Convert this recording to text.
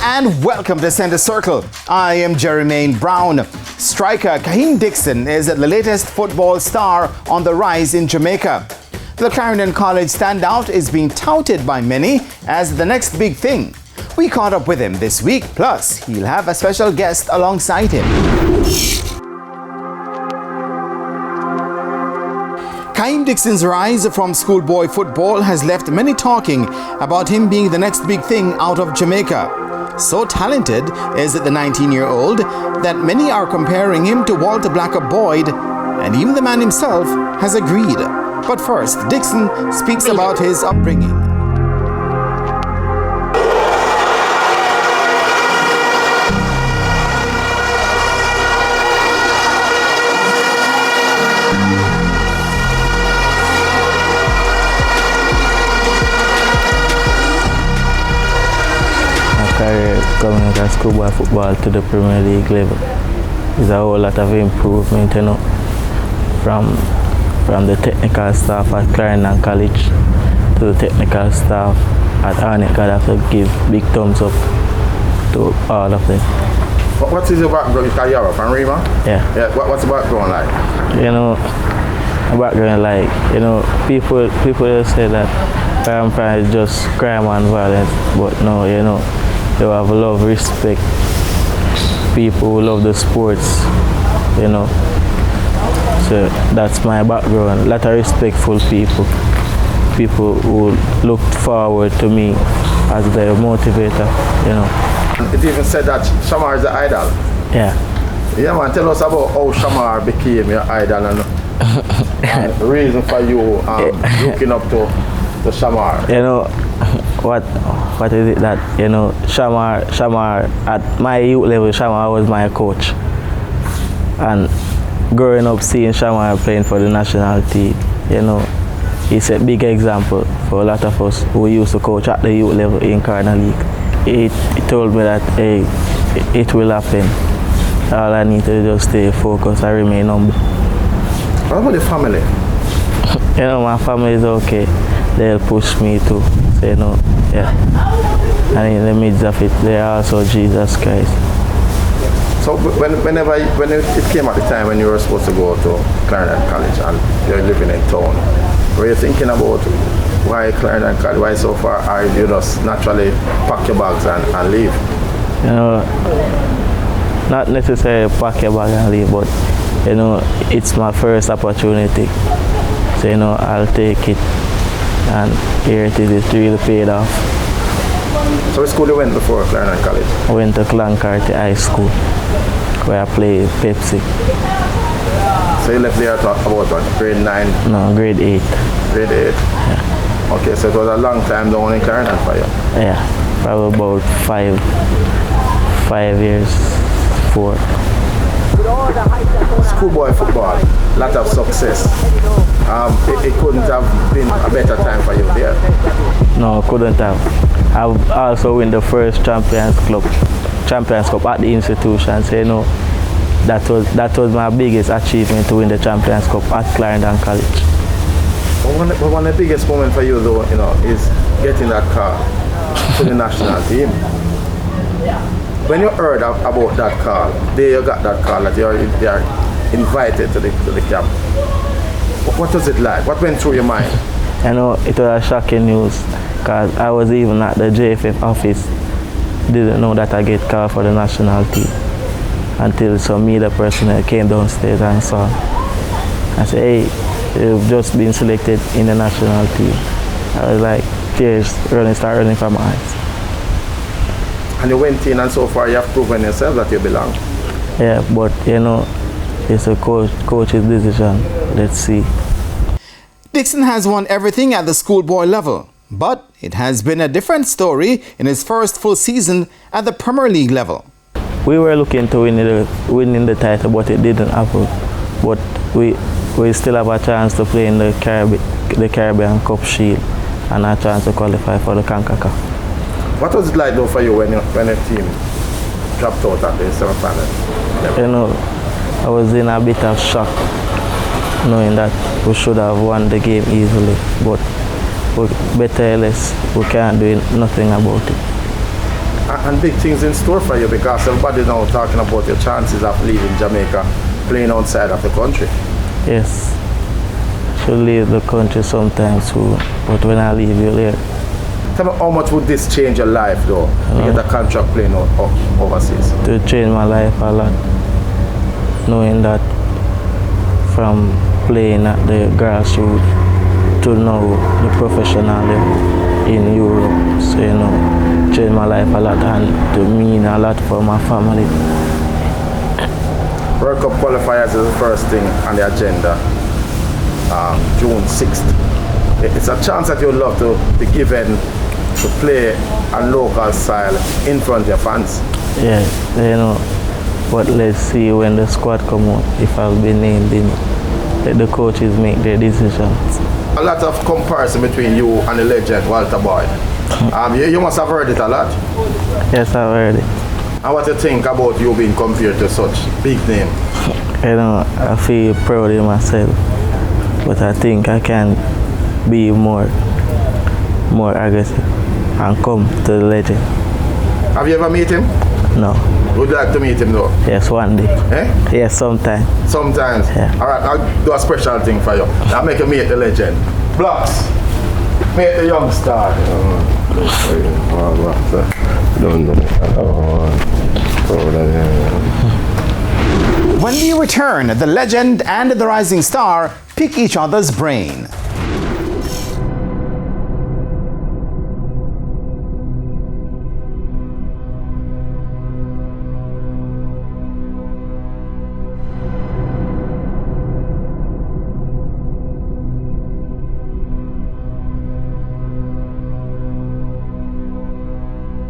and welcome to Center Circle. I am Jermaine Brown. Striker Kaheim Dixon is the latest football star on the rise in Jamaica. The Clarendon College standout is being touted by many as the next big thing. We caught up with him this week, plus he'll have a special guest alongside him. Kaheim Dixon's rise from schoolboy football has left many talking about him being the next big thing out of Jamaica. So talented is the 19-year-old that many are comparing him to Walter Blacker Boyd, and even the man himself has agreed. But first, Dixon speaks about his upbringing. Career coming out of schoolboy football to the Premier League level is a whole lot of improvement, you know, from the technical staff at Clarendon College to the technical staff at Arnett. God have to give big thumbs up to all of them. What is your background? Because you're from Rima? Yeah. What's the background like? You know, my background like, you know, people say that I'm probably just crime and violence, but no, you know, they have love, respect, people who love the sports, you know. So that's my background. A lot of respectful people who looked forward to me as their motivator, you know. It even said that Shamar is the idol. Yeah. Yeah, man, tell us about how Shamar became your idol and the reason for you looking up to Shamar. You know, what is it that, you know, Shamar, at my youth level, Shamar was my coach. And growing up seeing Shamar playing for the national team, you know, it's a big example for a lot of us who used to coach at the youth level in Clarendon League. It told me that, hey, it will happen. All I need to do is just stay focused and remain humble. What about the family? You know, my family is okay. They'll push me to say no, yeah. And in the midst of it, they are also Jesus Christ. So when it came at the time when you were supposed to go to Clarendon College and you're living in town, were you thinking about why Clarendon College, why so far, or you just naturally pack your bags and leave? You know, not necessarily pack your bag and leave, but you know, it's my first opportunity. So you know, I'll take it. And here it is, it's really paid off. So which school you went before Clarendon College? I went to Clancarty High School, where I played Pepsi. So you left there at about what, grade 9? No, grade 8. Grade 8? Yeah. Okay, so it was a long time down in Clarendon for you? Yeah, probably about 5 years, 4. Schoolboy football, lot of success. It couldn't have been a better time for you there. No, couldn't have. I've also won the first Champions Cup at the institution. So you know, that was my biggest achievement, to win the Champions Cup at Clarendon College. One of the biggest moments for you though, you know, is getting that car to the national team. When you heard about that call, you got that call that they are invited to the camp. What was it like? What went through your mind? You know, it was a shocking news, because I was even at the JFF office, didn't know that I get called for the national team until some media personnel came downstairs and saw. I said, hey, you've just been selected in the national team. I was like, tears started running from my eyes. And you went in, and so far you have proven yourself that you belong. Yeah, but you know, it's a coach's decision. Let's see. Dixon has won everything at the schoolboy level, but it has been a different story in his first full season at the Premier League level. We were looking to winning the title, but it didn't happen. But we still have a chance to play in the Caribbean Cup Shield and a chance to qualify for the CONCACAF. What was it like though for you when a team dropped out at the semi-final? You know, I was in a bit of shock, knowing that we should have won the game easily, but better or less, we can't do nothing about it. and big things in store for you because everybody now talking about your chances of leaving Jamaica, playing outside of the country. Yes. Should leave the country sometime soon, but when I leave you there. Tell me, how much would this change your life though, to get a contract playing overseas? To change my life a lot, knowing that from playing at the grassroots to now the professional level in Europe, so you know, change my life a lot and to mean a lot for my family. World Cup qualifiers is the first thing on the agenda, June 6th. It's a chance that you'd love to be given to play a local style in front of your fans. Yeah, you know, but let's see when the squad come out, if I'll be named in. Let the coaches make their decisions. A lot of comparison between you and the legend Walter Boy. You must have heard it a lot. Yes, I've heard it. And what do you think about you being compared to such big name? You know, I feel proud of myself, but I think I can be more aggressive and come to the legend. Have you ever met him? No. Would you like to meet him though? Yes, one day. Eh? Yes, sometime. Sometimes? Yeah. Alright, I'll do a special thing for you. I'll make you meet the legend. Blocks, meet the young star. When we return, the legend and the rising star pick each other's brain.